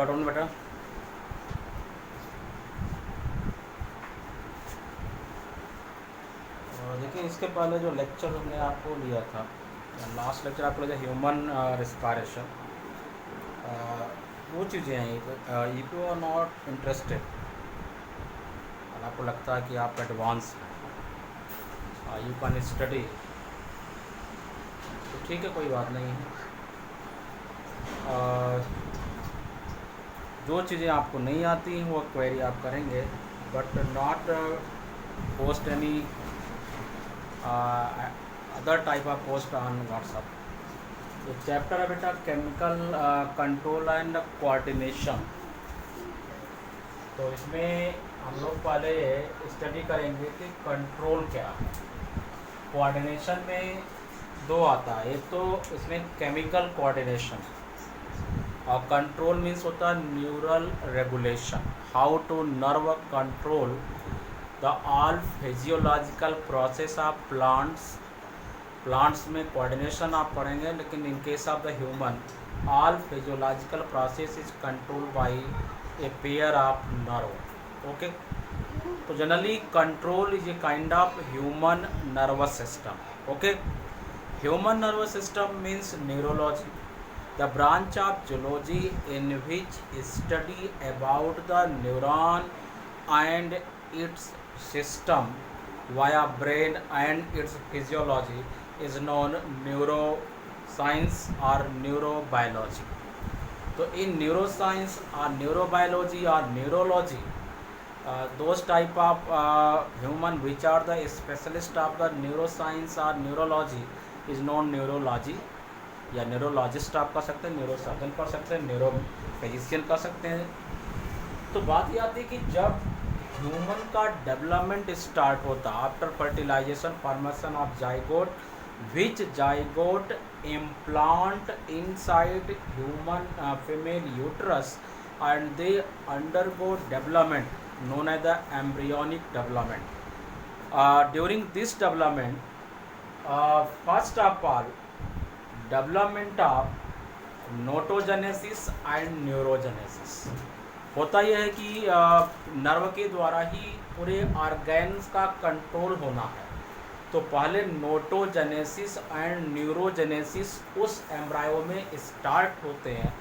Button बेटा। और देखिए इसके पहले जो लेक्चर हमने आपको लिया था, लास्ट लेक्चर आपको लिया ह्यूमन रिस्पायरेशन, वो चीज़ें हैं। If you are not interested और आपको लगता है कि आप एडवांस हैं, यू कैन स्टडी, तो ठीक है, कोई बात नहीं है। जो चीज़ें आपको नहीं आती हैं वो क्वेरी आप करेंगे, but not post any other type of post on WhatsApp. एक चैप्टर है बेटा केमिकल कंट्रोल एंड कोऑर्डिनेशन। तो इसमें हम लोग पहले स्टडी करेंगे कि कंट्रोल क्या है। कोऑर्डिनेशन में दो आता है, एक तो इसमें केमिकल कोऑर्डिनेशन और कंट्रोल मीन्स होता है neural regulation, how to nerve control the all physiological process of plants में कोऑर्डिनेशन आप पढ़ेंगे, लेकिन in case of the human all physiological process is control by a pair of nerve. Okay, तो generally control is a kind of human nervous system. Okay, human nervous system means neurology, the branch of zoology in which study about the neuron and its system via brain and its physiology is known neuroscience or neurobiology। तो in neuroscience or neurobiology or neurology, those type of human which are the specialist of the neuroscience or neurology is known neurology, या neurologist आप कर सकते हैं, neurosurgeon कर सकते हैं, neuro physician कर सकते हैं। तो बात ये आती है कि जब ह्यूमन का डेवलपमेंट स्टार्ट होता है after fertilization formation of zygote, which zygote implant inside human female uterus and they undergo development known as the embryonic development. During this development, first of all development of notogenesis and neurogenesis होता यह है कि nerve के द्वारा ही पूरे organs का control होना है। तो पहले नोटोजेनेसिस एंड न्यूरोजेनेसिस उस एम्ब्रायो में स्टार्ट होते हैं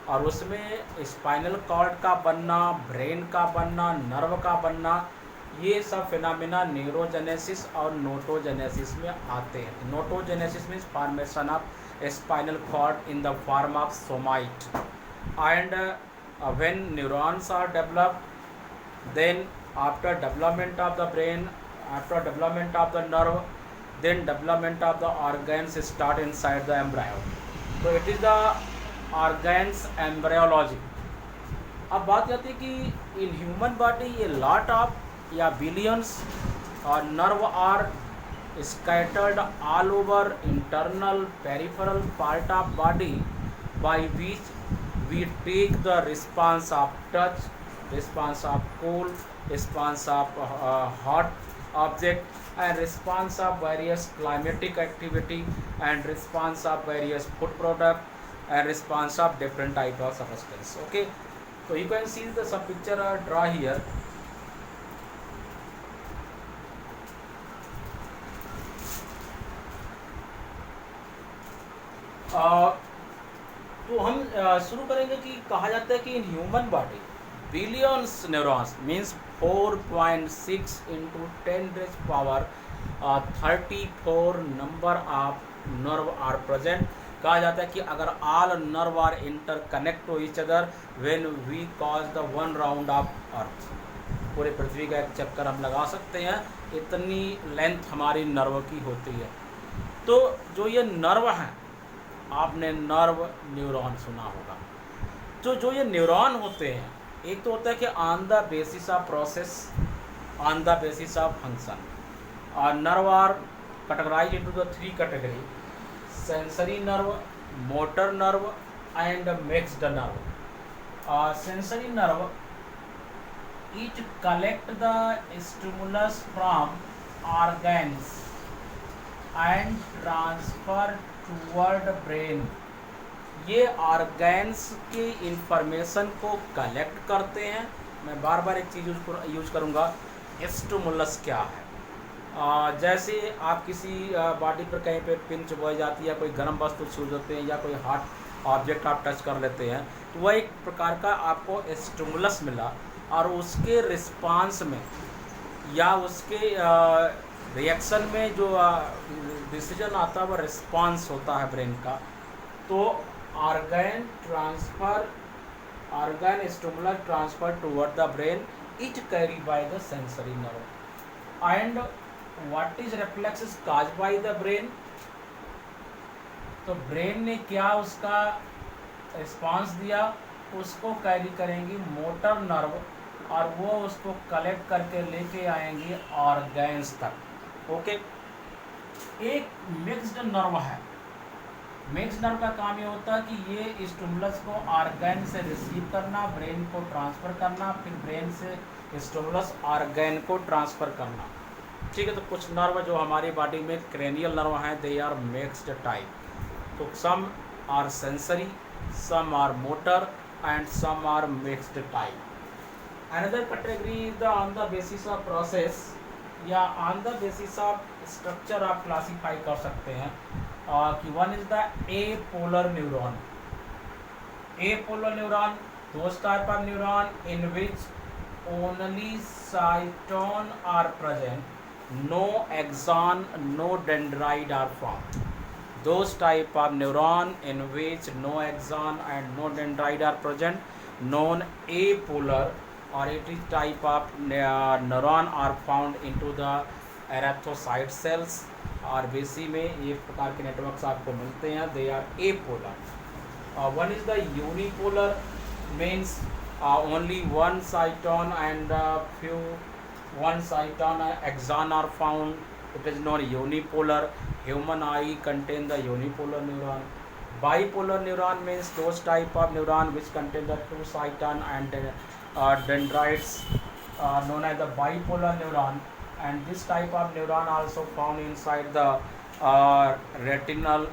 और उसमें स्पाइनल कॉर्ड का बनना, ब्रेन का बनना, नर्व का बनना, ये सब फिनोमेना न्यूरोजेनेसिस और नोटोजेनेसिस में आते हैं। Notogenesis means formation of spinal cord in the form of somite, and when neurons are developed, then after development of the brain, after development of the nerve, then development of the organs start inside the embryo. So it is the organs embryology। अब बात आती है कि in human body a lot of या billions और nerve are scattered all over internal peripheral part of body, by which we take the response of touch, response of cold, response of hot object, and response of various climatic activity, and response of various food product, and response of different type of substance। Okay, so you can see the some picture draw here। तो हम शुरू करेंगे कि कहा जाता है कि in human body billions neurons means 4.6 into 10⁻34 number of nerve are present. कहा जाता है कि अगर all nerve are interconnect to each other when we cause the one round of earth, पूरे पृथ्वी का एक चक्कर हम लगा सकते हैं, इतनी लेंथ हमारी नर्व की होती है। तो जो ये नर्व हैं, आपने नर्व न्यूरॉन सुना होगा। जो ये न्यूरॉन होते हैं, एक तो होता है कि on the basis of process, on the basis of function, और nerve are categorize into the 3 category: sensory nerve, motor nerve and mixed nerve. Sensory nerve it collect the stimulus from organs and transfer toward brain. ये organs की information को collect करते हैं। मैं बार बार एक चीज़ use करूँगा, स्टिमुलस क्या है। जैसे आप किसी बॉडी पर कहीं पे पिन चुभाई जाती है, कोई गर्म वस्तु छू देते हैं या कोई हॉट ऑब्जेक्ट आप टच कर लेते हैं, तो वह एक प्रकार का आपको स्टिमुलस मिला, और उसके रिस्पांस में या उसके रिएक्शन में जो डिसीजन आता है, वह रिस्पांस होता है ब्रेन का। तो organ transfer, organ stimulus transfer toward the brain is carried by the sensory nerve, and what is reflex is caused by the brain। तो ब्रेन ने क्या उसका रिस्पांस दिया, उसको कैरी करेंगी मोटर नर्व, और वो उसको कलेक्ट करके लेके आएंगी ऑर्गन्स तक। ओके, एक मिक्स्ड नर्व है। मिक्स्ड नर्व का काम ये होता है कि ये स्टिमुलस को ऑर्गन से रिसीव करना, ब्रेन को ट्रांसफ़र करना, फिर ब्रेन से स्टिमुलस ऑर्गन को ट्रांसफ़र करना। ठीक है, तो कुछ नर्व जो हमारी बॉडी में क्रेनियल नर्व हैं, दे आर मिक्स्ड टाइप। तो some are sensory, some are motor, and some are mixed type. Another category is the on the basis of process या on the basis of structure आप classify कर सकते हैं कि one is the apolar neuron. Apolar neuron, those type of neuron in which only cytosol are present, no axon, no dendrite are formed। Those type of neuron in which no axon and no dendrite are present, known apolar, or it is type of neuron are found into the erythrocyte cells, और बेसी में एक प्रकार के networks आपको मिलते हैं, they are apolar. One is the unipolar, means only one cyton and few one cyton axon are found, it is non unipolar. Human eye contain the unipolar neuron. Bipolar neuron means those type of neuron which contain the two cyton and dendrites, known as the bipolar neuron, and this type of neuron also found inside the retinal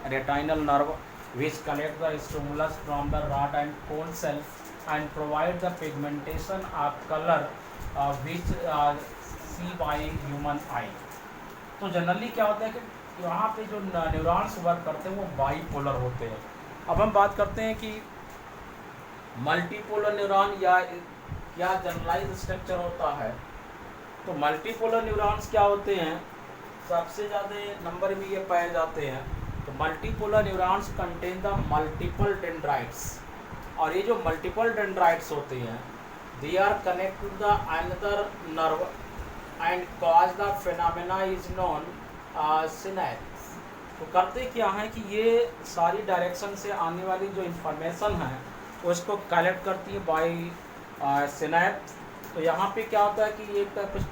nerve, which collect the stimulus from the rod and cone cell and provide the pigmentation of color which see by human eye। तो generally क्या होता है कि यहाँ पे जो neurons work करते हैं वो बाइपोलर होते हैं। अब हम बात करते हैं कि मल्टीपोलर न्यूरॉन या क्या जनरलाइज स्ट्रक्चर होता है। तो मल्टीपोलर न्यूरॉन्स क्या होते हैं, सबसे ज़्यादा नंबर में ये पाए जाते हैं। तो multipolar neurons contain the multiple dendrites, और ये जो मल्टीपल डेंड्राइट्स होते हैं, they are connect to the another nerve and cause the phenomena is known synapse. तो करते क्या है कि ये सारी डायरेक्शन से आने वाली जो इंफॉर्मेशन है उसको कलेक्ट करती है बाई सिनैप्स। तो यहाँ पे क्या होता है कि ये कुछ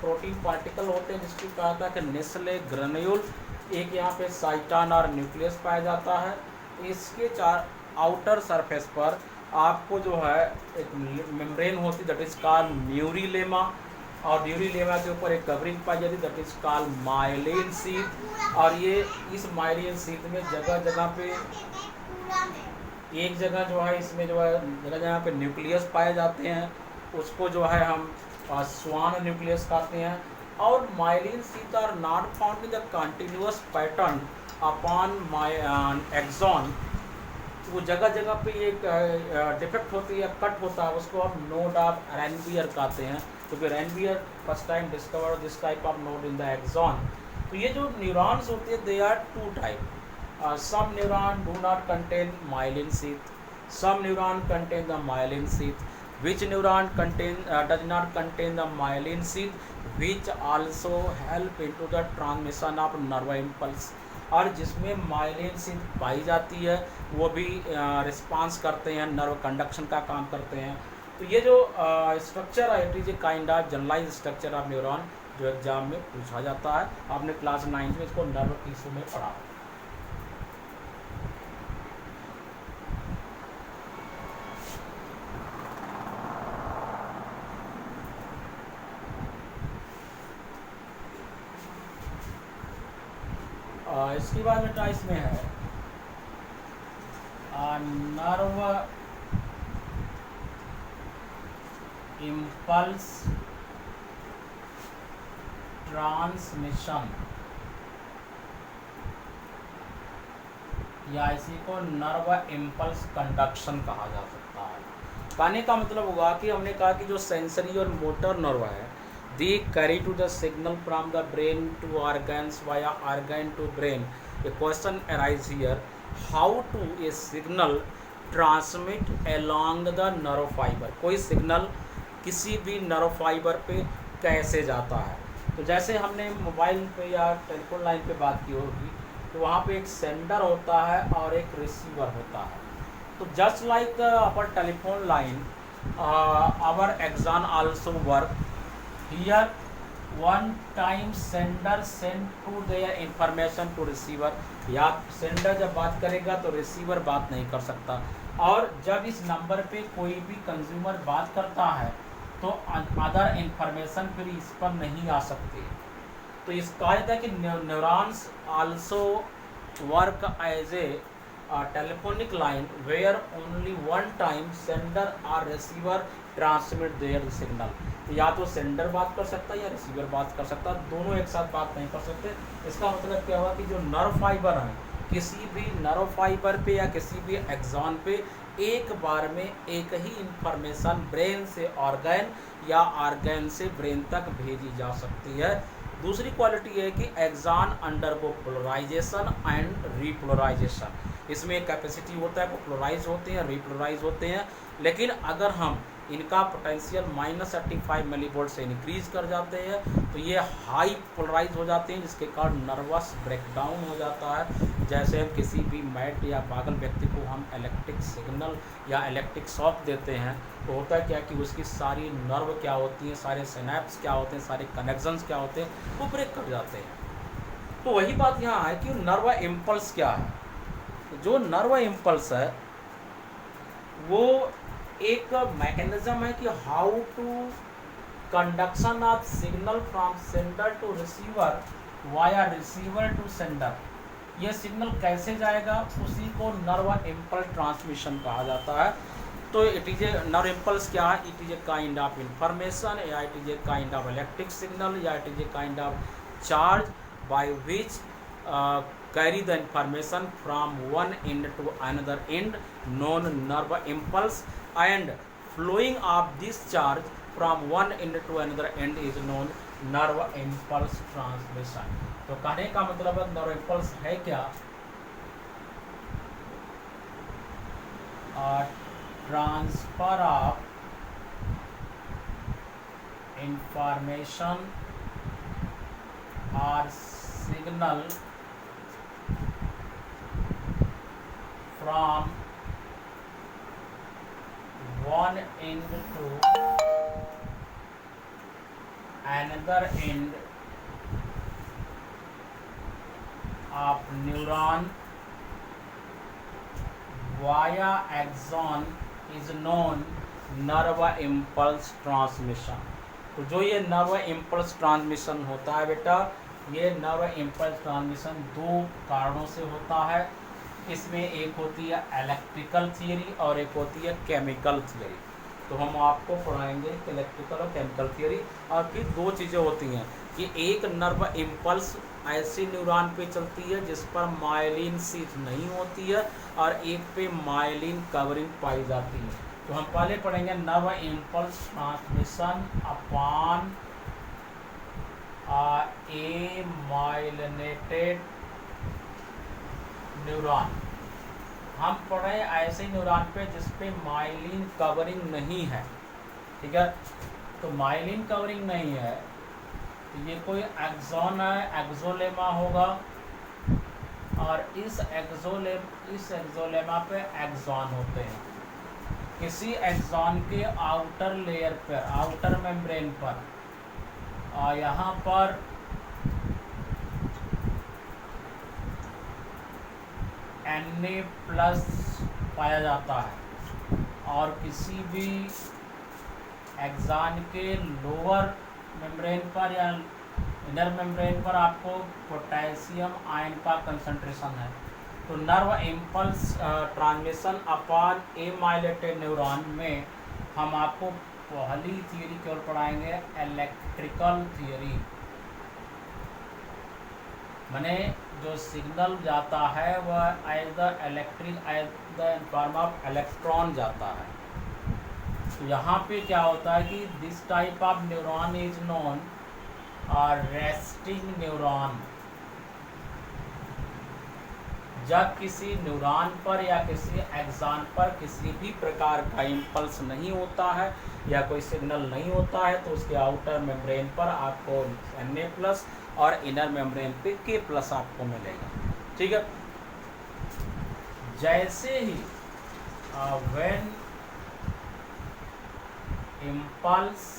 प्रोटीन पार्टिकल होते हैं जिसकी कहा था कि नेस्ले ग्रेन्यूल, एक यहाँ पे साइटन और न्यूक्लियस पाया जाता है। इसके चार आउटर सरफेस पर आपको जो है एक मेम्ब्रेन होती, दैट इज कॉल्ड न्यूरीलेमा, और न्यूरीलेमा के ऊपर एक कवरिंग पाई जाती, that is called myelin sheath. और ये इस माइलिन शीथ में जगह जगह पे एक जगह जो है इसमें जो है जगह जगह पे न्यूक्लियस पाए जाते हैं, उसको जो है हम स्वान न्यूक्लियस कहते हैं। और myelin sheath are not found in the continuous pattern upon axon. वो जगह जगह पे एक डिफेक्ट होती है, कट होता है, उसको हम नोड ऑफ रेनबियर कहते हैं, क्योंकि Ranvier first time discover this type of node in the axon. तो ये जो न्यूरॉन्स होते हैं, they are two type. Some neuron do not contain myelin sheath, some neuron contain the myelin sheath, which neuron does not contain the myelin sheath, which also help into the transmission of nerve impulse। और जिसमें myelin sheath पाई जाती है वो भी response करते हैं, nerve conduction का काम करते हैं। तो ये जो स्ट्रक्चर है, it is a kind of generalize structure of neuron जो एग्जाम में पूछा जाता है। आपने क्लास 9 में इसको नर्व टिश्यू में पढ़ा। इसके बाद बेटा इसमें है नर्व इम्पल्स ट्रांसमिशन, या इसी को नर्व इम्पल्स कंडक्शन कहा जा सकता है। कहने का मतलब होगा कि हमने कहा कि जो सेंसरी और मोटर नर्व है, they carry to the signal from the brain to organs via organ to brain. A question arise here, how to a signal transmit along the nerve fibre. कोई सिग्नल किसी भी nerve fibre पे कैसे जाता है। तो जैसे हमने मोबाइल पे या टेलीफोन लाइन पे बात की होगी, तो वहाँ पे एक सेंडर होता है और एक रिसीवर होता है। तो just like our telephone line, our axon also work here. One time sender send to their information to receiver, या सेंडर जब बात करेगा तो रिसीवर बात नहीं कर सकता, और जब इस नंबर पे कोई भी कंज्यूमर बात करता है तो अदर इंफॉर्मेशन फिर इस पर नहीं आ सकती। तो इसका कहा जाता है कि neurons also work as a telephonic line where only one time sender और रिसीवर ट्रांसमिट देयर सिग्नल। या तो सेंडर बात कर सकता है या रिसीवर बात कर सकता है, दोनों एक साथ बात नहीं कर सकते। इसका मतलब क्या हुआ कि जो नर्व फाइबर है, किसी भी नर्व फाइबर पे या किसी भी एक्सॉन पे एक बार में एक ही इंफॉर्मेशन ब्रेन से ऑर्गन या ऑर्गन से ब्रेन तक भेजी जा सकती है। दूसरी क्वालिटी है कि axon undergo polarization and repolarization. इसमें कैपेसिटी होता है, वो पोलराइज होते हैं, रीपोलराइज होते हैं। लेकिन अगर हम इनका पोटेंशियल -35 मिलीवोल्ट से इंक्रीज कर जाते हैं तो ये हाई पोलराइज हो जाते हैं, जिसके कारण नर्वस ब्रेकडाउन हो जाता है। जैसे हम किसी भी मैट या पागल व्यक्ति को हम इलेक्ट्रिक सिग्नल या इलेक्ट्रिक शॉक देते हैं, तो होता है क्या कि उसकी सारी नर्व क्या होती हैं, सारे सिनेप्स क्या होते हैं, सारे कनेक्शंस क्या होते हैं, वो ब्रेक कर जाते हैं। तो वही बात यहाँ है कि नर्व इम्पल्स क्या है। जो नर्व इम्पल्स है वो एक मैकेनिज्म है कि how to conduction of signal from sender to receiver via receiver to sender. ये सिग्नल कैसे जाएगा, उसी को नर्व इम्पल्स ट्रांसमिशन कहा जाता है। तो it is a nerve impulse क्या है, it is a kind of information, या it is a kind of electric signal, या it is a kind of charge by which carry the information from one end to another end, known nerve impulse, and flowing of this charge from one end to another end is known nerve impulse transmission। तो कहने का मतलब है nerve impulse है क्या, transfer of information और signal from one end to another end of neuron via axon is known nerve impulse transmission। तो जो ये नर्व इम्पल्स ट्रांसमिशन होता है बेटा, ये नर्व इम्पल्स ट्रांसमिशन दो कारणों से होता है। इसमें एक होती है इलेक्ट्रिकल थियरी और एक होती है केमिकल थियरी। तो हम आपको पढ़ाएंगे इलेक्ट्रिकल और केमिकल थियरी। और फिर दो चीज़ें होती हैं कि एक नर्व इम्पल्स ऐसे न्यूरॉन पे चलती है जिस पर मायलिन शीथ नहीं होती है, और एक पे मायलिन कवरिंग पाई जाती है। तो हम पहले पढ़ेंगे नर्व इम्पल्स ट्रांसमिशन अपॉन ए माइलिनेटेड न्यूरॉन। हम पढ़े ऐसे न्यूरॉन पे जिस पे माइलिन कवरिंग नहीं है, ठीक है। तो माइलिन कवरिंग नहीं है तो ये कोई एक्सॉन है, एक्सोलेमा होगा, और इस एक्सोलेमा पे एक्सॉन होते हैं। किसी एक्सॉन के आउटर लेयर पर, आउटर मेम्ब्रेन पर, और यहाँ पर Na+ पाया जाता है, और किसी भी एक्सॉन के लोअर मेम्ब्रेन पर या इनर मेम्ब्रेन पर आपको पोटेशियम आयन का कंसंट्रेशन है। तो नर्व इम्पल्स ट्रांसमिशन अपॉन ए माइलेटेड न्यूरॉन में हम आपको पहली थियरी केवल पढ़ाएंगे इलेक्ट्रिकल थियरी, माने जो सिग्नल जाता है वह as the electric as the form of electron जाता है। तो यहाँ पे क्या होता है कि this type of neuron is known resting neuron. जब किसी न्यूरॉन पर या किसी एक्सॉन पर किसी भी प्रकार का इम्पल्स नहीं होता है या कोई सिग्नल नहीं होता है तो उसके आउटर मेम्ब्रेन पर आपको Na+ और इनर मेम्ब्रेन पे K+ आपको मिलेगा। ठीक है, जैसे ही when impulse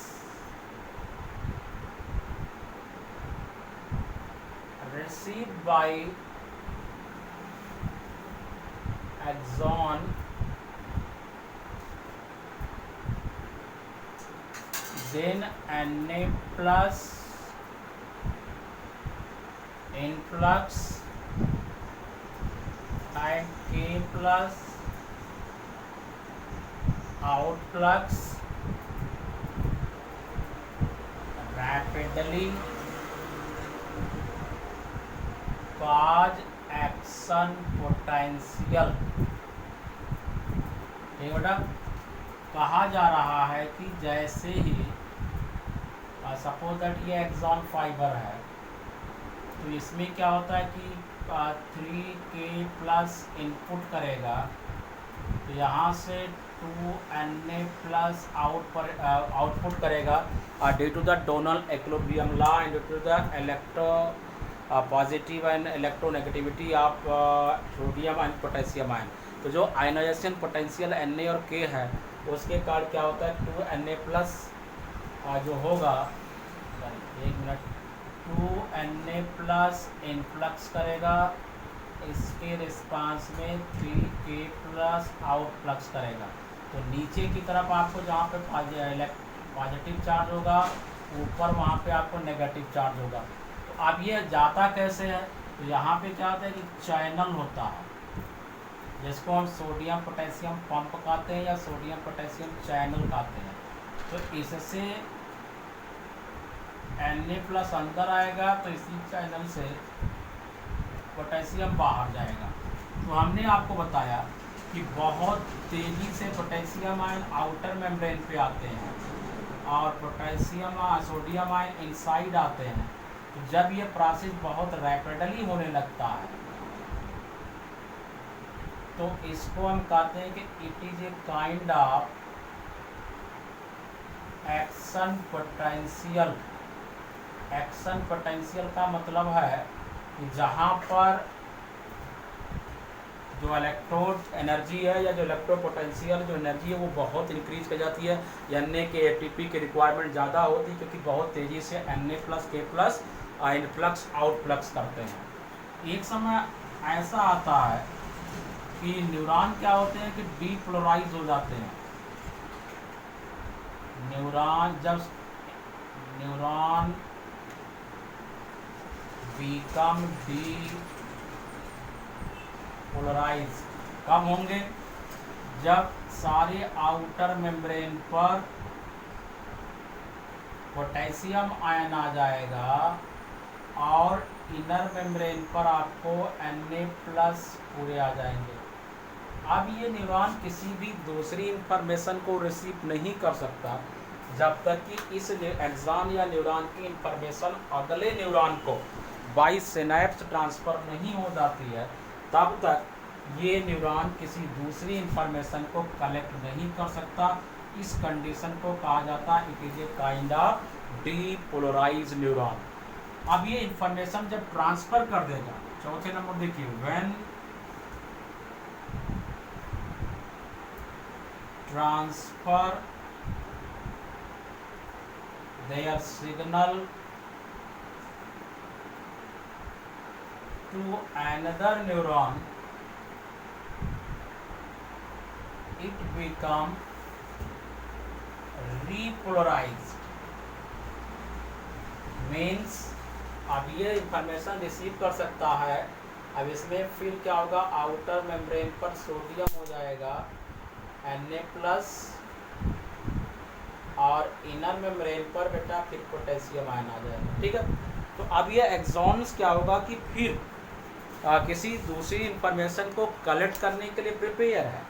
received by axon then Na+ influx and K+ outflux rapidly cause action potential. ठीक बेटा, कहा जा रहा है कि जैसे ही सपोज दैट ये एक्सॉन फाइबर है तो इसमें क्या होता है कि 3K+ इनपुट करेगा तो यहाँ से 2Na+ आउटपुट करेगा due to the Donnan equilibrium law and due to the electro positive and electronegativity of sodium and potassium ion. तो जो आयनाइजेशन पोटेंशियल Na और K है उसके कारण क्या होता है 2Na+ जो होगा, एक मिनट, 2Na+ इनफ्लक्स करेगा, इसके रिस्पांस में 3K+ आउटफ्लक्स करेगा। तो नीचे की तरफ आपको जहाँ पे पॉजिटिव चार्ज होगा ऊपर वहाँ पे आपको नेगेटिव चार्ज होगा। अब ये जाता कैसे है, तो यहाँ पे क्या होता है कि चैनल होता है जिसको हम सोडियम पोटेशियम पंप कहते हैं या सोडियम पोटेशियम चैनल कहते हैं। तो इससे Na+ अंदर आएगा तो इसी चैनल से पोटेशियम बाहर जाएगा। तो हमने आपको बताया कि बहुत तेज़ी से पोटेशियम आयन आउटर मेम्ब्रेन पे आते हैं और सोडियम आयन इनसाइड आते हैं। तो जब ये प्रोसेस बहुत रैपिडली होने लगता है तो इसको हम कहते हैं कि it is a kind of action potential. Action potential का मतलब है कि जहाँ पर जो इलेक्ट्रोड एनर्जी है या जो इलेक्ट्रो पोटेंशियल जो एनर्जी है वो बहुत इंक्रीज कर जाती है, Na के ATP की रिक्वायरमेंट ज़्यादा होती है क्योंकि बहुत तेज़ी से Na+ K+ इनफ्लक्स आउटफ्लक्स करते हैं। एक समय ऐसा आता है कि न्यूरॉन क्या होते हैं कि डीपोलराइज हो जाते हैं। जब न्यूरॉन बिकम डीपोलराइज कब होंगे, जब सारे आउटर मेम्ब्रेन पर पोटेशियम आयन आ जाएगा और इनर मेम्ब्रेन पर आपको Na+ पूरे आ जाएंगे। अब ये न्यूरॉन किसी भी दूसरी इंफॉर्मेशन को रिसीव नहीं कर सकता जब तक कि इस एक्सॉन या न्यूरॉन की इंफॉर्मेशन अगले न्यूरॉन को बाय सिनैप्स ट्रांसफ़र नहीं हो जाती है, तब तक ये न्यूरॉन किसी दूसरी इंफॉर्मेशन को कलेक्ट नहीं कर सकता। इस कंडीशन को कहा जाता है it is a kind of depolarised neuron. अब ये इंफॉर्मेशन जब ट्रांसफ़र कर देगा, चौथे नंबर देखिए, when transfer their signal to another neuron, it become repolarized। Means अब ये इंफॉर्मेशन रिसीव कर सकता है अब इसमें फिर क्या होगा, आउटर मेम्ब्रेन पर सोडियम हो जाएगा Na+, और इनर मेम्ब्रेन पर बेटा फिर पोटेशियम आयन आ जाएगा। ठीक है, तो अब ये एक्सॉन्स क्या होगा कि फिर किसी दूसरी इंफॉर्मेशन को कलेक्ट करने के लिए प्रिपेयर है।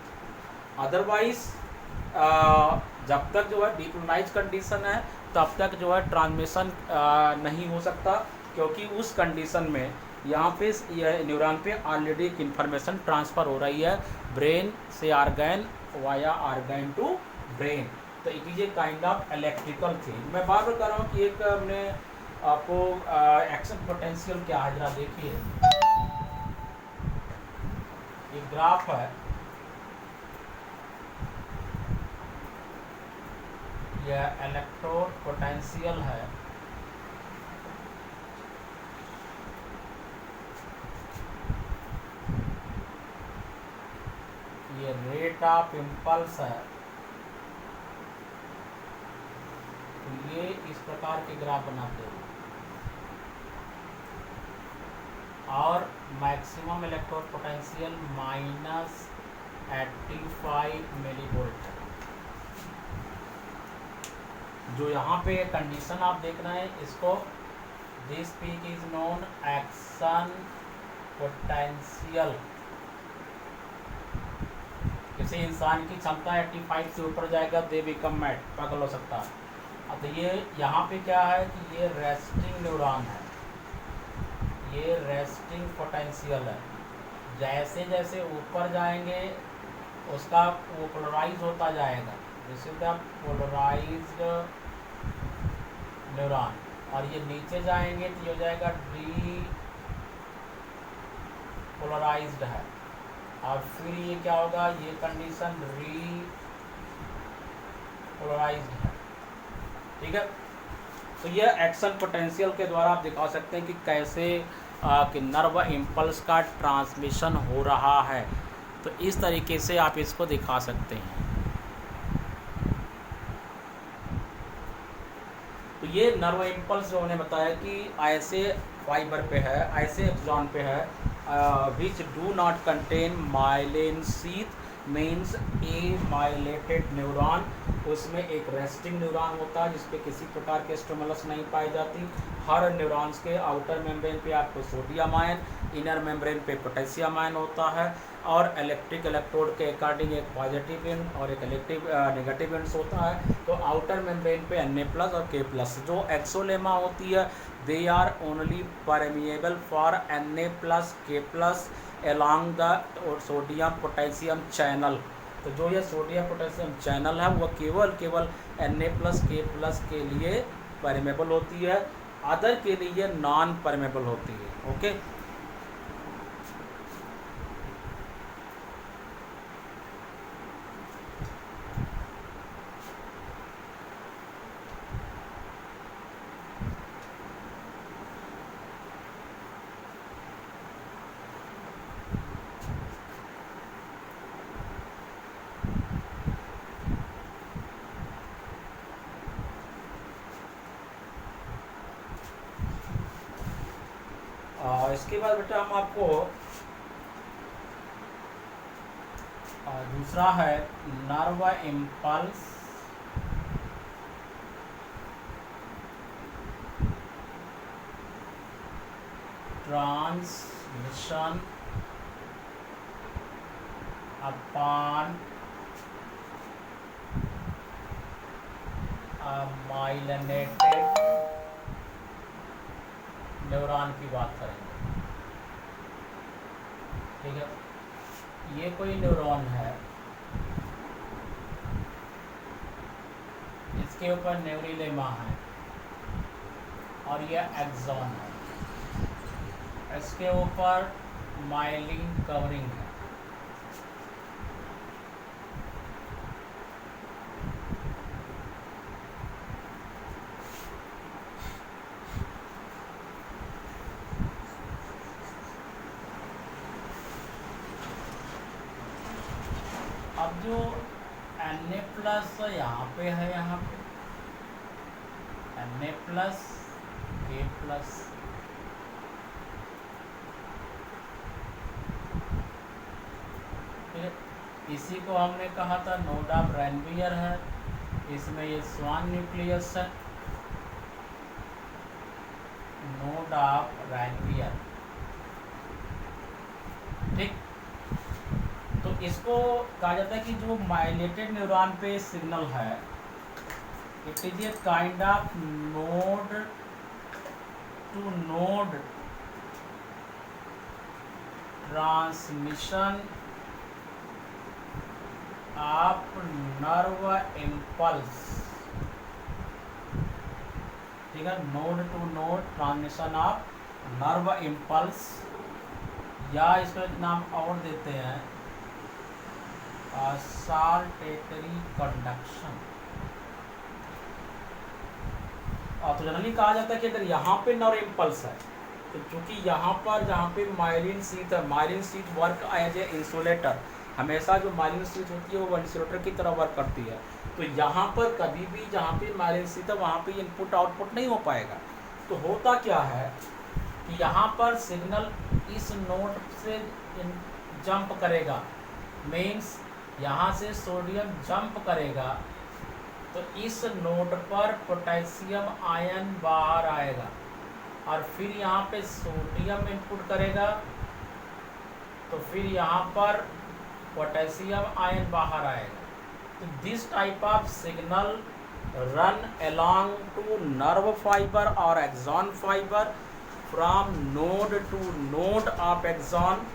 अदरवाइज जब तक जो है डिपोलराइज कंडीशन है तब तक जो है ट्रांसमिशन नहीं हो सकता, क्योंकि उस कंडीशन में यहाँ पे न्यूरॉन पे ऑलरेडी एक इन्फॉर्मेशन ट्रांसफ़र हो रही है ब्रेन से organ via organ to brain. तो it is a kind of electrical thing. मैं बार बार कर रहा हूँ कि एक हमने आपको एक्शन पोटेंशियल क्या है, जरा देखिए ये ग्राफ है, यह इलेक्ट्रोड पोटेंशियल है, ये रेट ऑफ इम्पल्स है। तो ये इस प्रकार के ग्राफ बनाते हैं, और मैक्सिमम इलेक्ट्रोड पोटेंशियल -85 मिलीवोल्ट। जो यहाँ पे कंडीशन आप देख रहे हैं इसको this peak is known action potential. किसी इंसान की क्षमता 85 से ऊपर जाएगा दे बिकम मैड, पागल हो सकता है। अब तो ये यहाँ पे क्या है कि ये रेस्टिंग न्यूरॉन है, ये रेस्टिंग पोटेंशियल है। जैसे जैसे ऊपर जाएंगे उसका वो पोलराइज होता जाएगा, this is the polarized neuron. और ये नीचे जाएंगे तो ये हो जाएगा डी पोलराइज्ड है। और फिर ये क्या होगा, ये कंडीशन री पोलराइज्ड है। ठीक है, तो ये एक्शन पोटेंशियल के द्वारा आप दिखा सकते हैं कि कैसे कि नर्व इम्पल्स का ट्रांसमिशन हो रहा है। तो इस तरीके से आप इसको दिखा सकते हैं। तो ये नर्व इम्पल्स जो उन्होंने बताया कि ऐसे फाइबर पे है, ऐसे एक्सॉन पे है which do not contain myelin sheath, means A माइलेटेड neuron. उसमें एक रेस्टिंग न्यूरॉन होता है जिसपे किसी प्रकार के स्टिमुलस नहीं पाई जाती। हर न्यूरॉन्स के आउटर मेम्ब्रेन पे आपको सोडियम आयन, इनर मेम्ब्रेन पे पोटेशियम आयन होता है, और इलेक्ट्रिक इलेक्ट्रोड के अकॉर्डिंग एक पॉजिटिव इन और एक नेगेटिव इंड्स होता है। तो आउटर मेम्ब्रेन पे Na+ और K+। जो एक्सोलेमा होती है they are only permeable for Na+, K+ along the sodium potassium channel. तो जो ये सोडियम पोटेशियम चैनल है वो केवल Na+, K+ के लिए परमेबल होती है, अदर के लिए नॉन परमेबल होती है। ओके, इसके बाद बेटा हम आपको दूसरा है nerve impulse transmission upon myelinated neuron की बात करेंगे। ठीक है, ये कोई न्यूरॉन है, इसके ऊपर न्यूरिलेमा है और यह एक्सॉन है, इसके ऊपर माइलिन कवरिंग है। अब जो Na+ यहाँ पे है, यहाँ पे Na+, K+, ठीक है, इसी को हमने कहा था नोड ऑफ रैनवियर है। इसमें ये स्वान न्यूक्लियस है, नोड ऑफ रैनवियर। ठीक, तो इसको कहा जाता है कि जो माइलेटेड न्यूरॉन पे सिग्नल है, it is a kind of node to node transmission of nerve impulse. ठीक है, node to node transmission of nerve impulse, या इसका नाम और देते हैं साल्टेटरी कंडक्शन। तो जनरली कहा जाता है कि अगर यहाँ पे नर्व इम्पल्स है, तो चूंकि यहाँ पर जहाँ पे माइलिन शीथ है, myelin sheath work as a insulator, हमेशा जो माइलिन शीथ होती है वो इंसुलेटर की तरह वर्क करती है। तो यहाँ पर कभी भी जहाँ पे माइलिन शीथ है वहाँ पे इनपुट आउटपुट नहीं हो पाएगा। तो होता क्या है कि यहाँ पर सिग्नल इस नोड से जंप करेगा, मीन्स यहाँ से सोडियम जंप करेगा, तो इस नोड पर पोटेशियम आयन बाहर आएगा और फिर यहाँ पे सोडियम इनपुट करेगा, तो फिर यहाँ पर पोटेशियम आयन बाहर आएगा। तो this type of signal run along to nerve fiber or axon fiber from node to node of axon.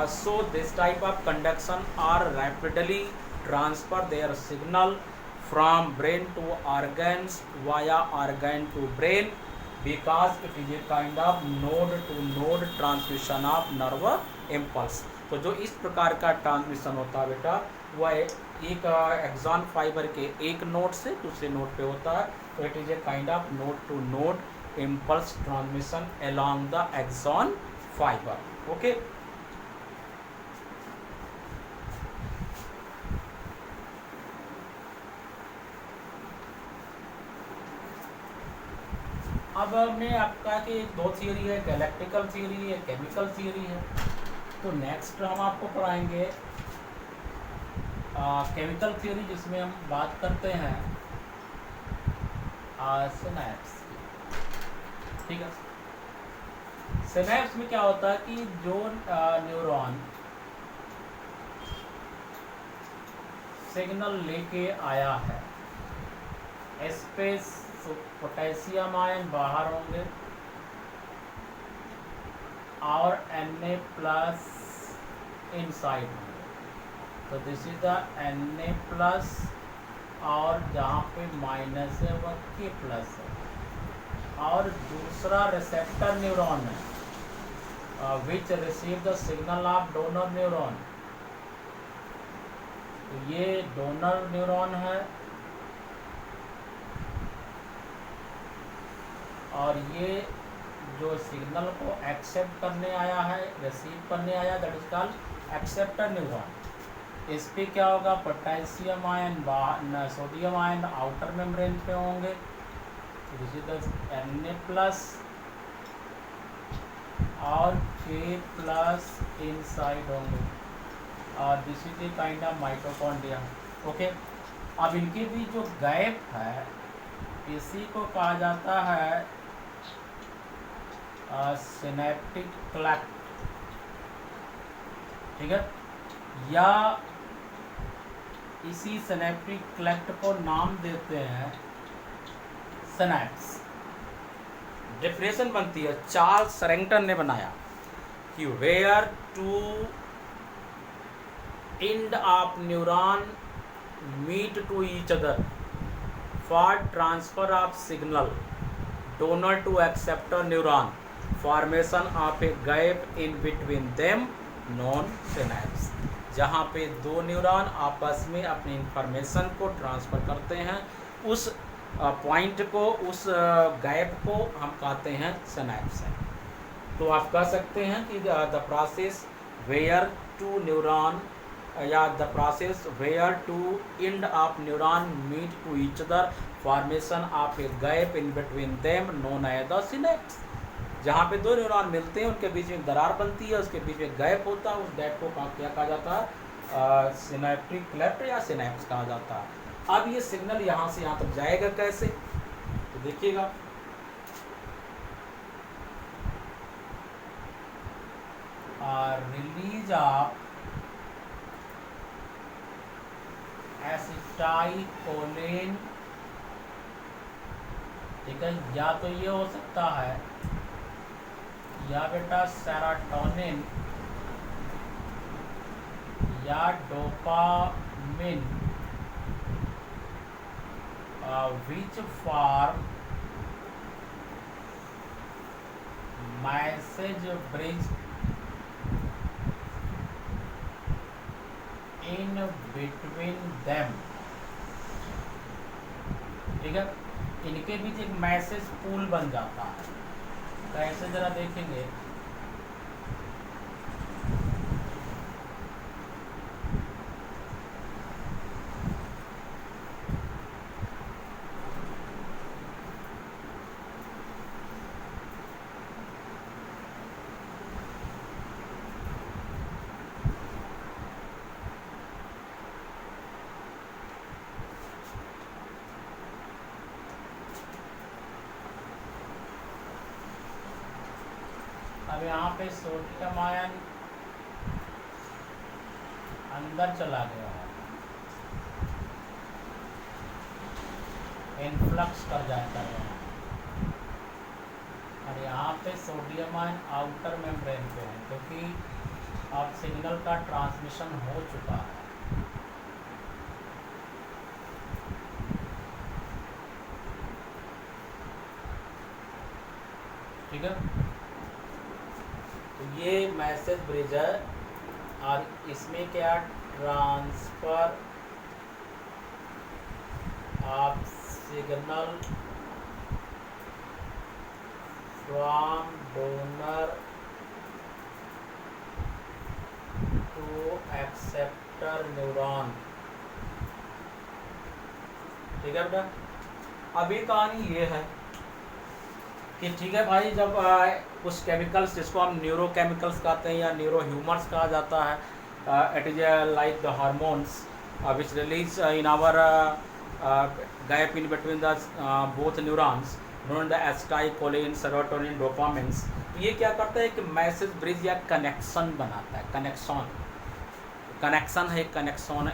So this type of conduction are rapidly transfer their signal from brain to organs via organ to brain, because it is a kind of node to node transmission of nerve impulse. तो जो इस प्रकार का transmission होता है बेटा, वह एक एक्सॉन फाइबर के एक नोड से दूसरे नोड पे होता है। तो it is a kind of node to node impulse transmission along the axon fibre. Okay, अब हमने आपका कि दो थियरी है, गैलेक्टिकल थियरी है, केमिकल थियरी है। तो नेक्स्ट हम आपको पढ़ाएंगे केमिकल थियरी, जिसमें हम बात करते हैं सिनैप्स। ठीक है, सिनैप्स में क्या होता है कि जो न्यूरॉन सिग्नल लेके आया है, इस पे पोटेशियम आयन बाहर होंगे और Na प्लस इनसाइड होंगे। तो this is the Na plus, और जहाँ पे माइनस है वह K प्लस है। और दूसरा रिसेप्टर न्यूरॉन है which receive the signal of donor neuron. तो ये डोनर न्यूरॉन है, और ये जो सिग्नल को एक्सेप्ट करने आया है, रिसीव करने आया, that is called acceptor neuron. इस पे क्या होगा, पोटेशियम आयन बाहर, सोडियम आयन आउटर मेम्ब्रेन पे होंगे। This is the Na plus और K प्लस इनसाइड होंगे, और this is a kind of mitochondria. Okay, अब इनके बीच जो गैप है, इसी को कहा जाता है सिनेप्टिक क्लेफ्ट। ठीक है, या इसी सिनेप्टिक क्लेफ्ट को नाम देते हैं सिनैप्स। डेफिनेशन बनती है, चार्ल्स सरेंगटन ने बनाया कि where two end of neuron meet to each other for transfer of signal donor to acceptor neuron, formation of a gap in between them known synapse. जहाँ पे दो न्यूरॉन आपस में अपनी इंफॉर्मेशन को ट्रांसफ़र करते हैं, उस पॉइंट को, उस गैप को हम कहते हैं सिनैप्स है। तो आप कह सकते हैं कि the process where two neuron, या the process where two end of neuron meet to each other, formation of a gap in between them known as the synapse. जहाँ पे दो न्यूरॉन मिलते हैं, उनके बीच में दरार बनती है, उसके बीच में गैप होता है, उस गैप को क्या कहा जाता है, सिनेप्टिक क्लेफ्ट या सिनेप्स कहा जाता है। अब ये सिग्नल यहाँ से यहाँ तक जाएगा कैसे, तो देखिएगा रिलीज ऑफ एसिटाइलकोलिन, ठीक है, या तो ये हो सकता है या बेटा सेरोटोनिन या dopamine, which form message bridge in between them, ठीक है, इनके बीच एक मैसेज पूल बन जाता है। कैसे जरा देखेंगे, अब यहाँ पे सोडियम आयन अंदर चला गया है, इनफ्लक्स कर जाता है, और यहाँ पे सोडियम आयन आउटर मेम्ब्रेन पे है, क्योंकि अब सिग्नल का ट्रांसमिशन हो चुका है। ठीक है, तो ये मैसेज ब्रिज है, और इसमें क्या transfer of signal from donor to acceptor neuron, ठीक है बेटा। अभी कहानी ये है कि ठीक है भाई, जब कुछ केमिकल्स जिसको हम न्यूरोकेमिकल्स कहते हैं या न्यूरो ह्यूमर्स कहा जाता है, it is like the hormones which release in our gap in between the both neurons known the acetylcholine, serotonin, dopamines. तो ये क्या करता है कि मैसेज ब्रिज या कनेक्शन बनाता है, कनेक्शन है, कनेक्शन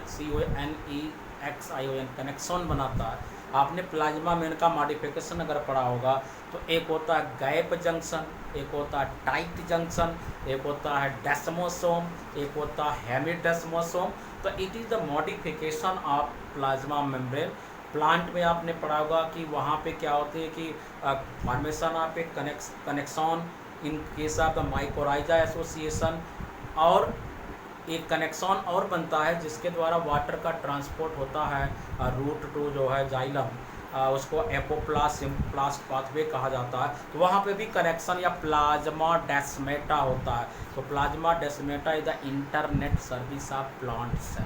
CONEXION, कनेक्शन बनाता है। आपने प्लाज्मा में इनका मॉडिफिकेशन अगर पढ़ा होगा तो एक होता है गैप जंक्शन, एक होता है टाइट जंक्शन, एक होता है डेस्मोसोम, एक होता है हेमिडेस्मोसोम। तो it is the modification of plasma membrane. Plant में आपने पढ़ा होगा कि वहाँ पे क्या होती है कि formation of A connection in case of the mycorrhiza association, और एक कनेक्शन और बनता है जिसके द्वारा वाटर का ट्रांसपोर्ट होता है रूट टू जो है जाइलम, उसको एपोप्लास्ट पाथवे कहा जाता है। तो वहाँ पे भी कनेक्शन या प्लाज्मा डेस्मेटा होता है। तो plasmodesmata is the internet service of plant cell.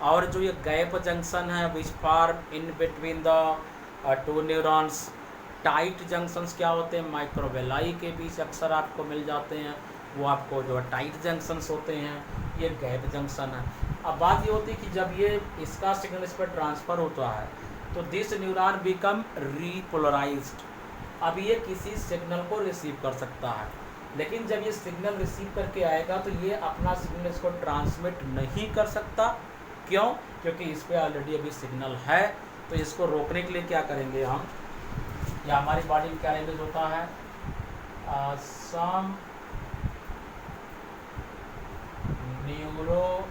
और जो ये गैप जंक्शन है which form in between the two neurons, tight junctions क्या होते हैं, माइक्रोवेलाई के बीच अक्सर आपको मिल जाते हैं, वो आपको जो टाइट जंक्शंस होते हैं, ये गैप जंक्शन है। अब बात ये होती है कि जब ये इसका सिग्नल इस पर ट्रांसफ़र होता है तो दिस न्यूरॉन बिकम रीपोलराइज्ड। अब ये किसी सिग्नल को रिसीव कर सकता है, लेकिन जब ये सिग्नल रिसीव करके आएगा तो ये अपना सिग्नल इसको ट्रांसमिट नहीं कर सकता। क्यों? क्योंकि इस पर ऑलरेडी अभी सिग्नल है। तो इसको रोकने के लिए क्या करेंगे हम, या हमारी बॉडी में क्या लैंग्वेज होता है, some neuro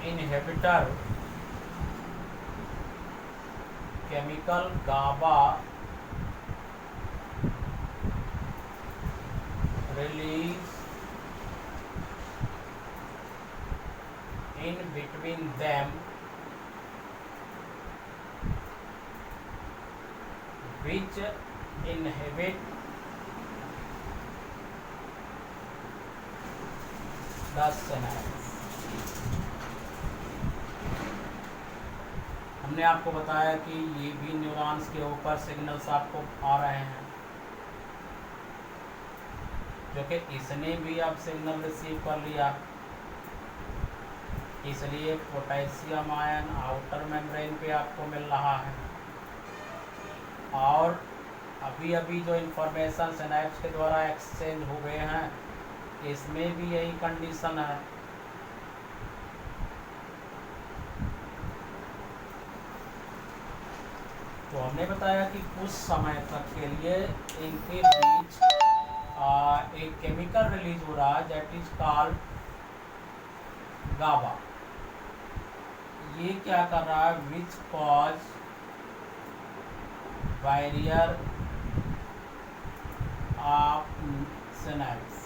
inhibitor chemical GABA release in between them which inhibit the synapse। हमने आपको बताया कि ये भी न्यूरॉन्स के ऊपर सिग्नल्स आपको आ रहे हैं, जो कि इसने भी अब सिग्नल रिसीव कर लिया, इसलिए पोटेशियम आयन आउटर मेम्ब्रेन पे आपको मिल रहा है। और अभी अभी जो इन्फॉर्मेशन सिनैप्स के द्वारा एक्सचेंज हो गए हैं, इसमें भी यही कंडीशन है। तो हमने बताया कि कुछ समय तक के लिए इनके बीच एक केमिकल रिलीज हो रहा है दैट इज कॉल्ड गाबा। ये क्या कर रहा है, which cause barrier of synapse.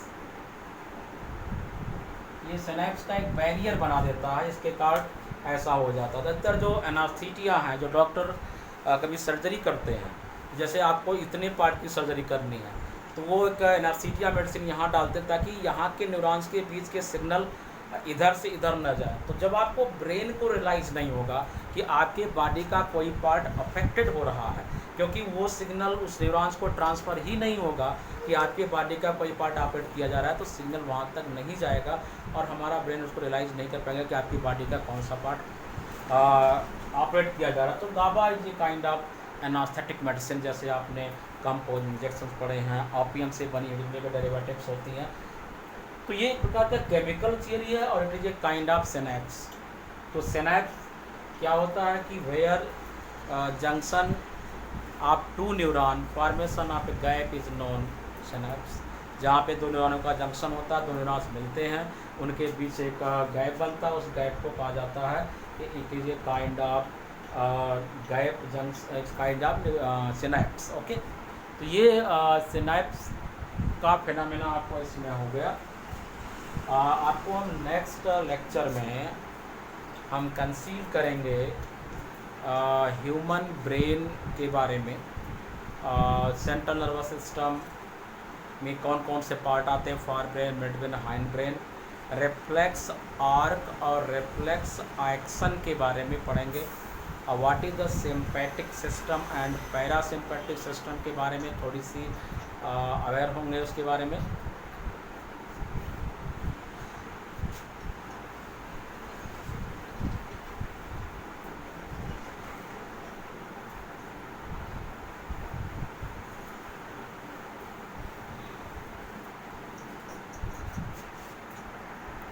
ये सिनैप्स का एक बैरियर बना देता है, इसके कारण ऐसा हो जाता है। ज़्यादातर जो एनास्थीटिया हैं, जो डॉक्टर कभी सर्जरी करते हैं, जैसे आपको इतने पार्ट की सर्जरी करनी है तो वो एक एनास्थीटिया मेडिसिन यहाँ डालते हैं ताकि यहाँ के न्यूरॉन्स के बीच के सिग्नल इधर से इधर न जाए। तो जब आपको ब्रेन को रियलाइज़ नहीं होगा कि आपके बॉडी का कोई पार्ट अफेक्टेड हो रहा है, क्योंकि वो सिग्नल उस न्यूरॉन्स को ट्रांसफ़र ही नहीं होगा कि आपके बॉडी का कोई पार्ट ऑपरेट किया जा रहा है, तो सिग्नल वहाँ तक नहीं जाएगा और हमारा ब्रेन उसको रियलाइज़ नहीं कर पाएगा कि आपकी बॉडी का कौन सा पार्ट ऑपरेट किया जा रहा है। तो GABA is a kind of anaesthetic medicine, जैसे आपने कंपोज इंजेक्शन पढ़े हैं, ओपियम से बनी हुई डेरिवेटिव्स होती हैं। तो ये एक प्रकार का केमिकल थियरी है और it is a kind of synapse. तो सिनैप्स क्या होता है कि where junction of two neuron formation of a gap is known synapse. जहाँ पे दो न्यूरॉनों का जंक्शन होता है, दो न्यूरॉन्स मिलते हैं, उनके बीच एक गैप बनता है, उस गैप को कहा जाता है कि it is a kind of gap junction, kind of synapse. Okay, तो ये सिनैप्स का फिनोमेना आपको इसमें हो गया। आपको हम नेक्स्ट लेक्चर में हम कंसीव करेंगे ह्यूमन ब्रेन के बारे में। सेंट्रल नर्वस सिस्टम में कौन कौन से पार्ट आते हैं, forebrain, midbrain, hindbrain, reflex arc और रिफ्लेक्स एक्शन के बारे में पढ़ेंगे। What is the sympathetic system and parasympathetic system के बारे में थोड़ी सी अवेयर होंगे उसके बारे में।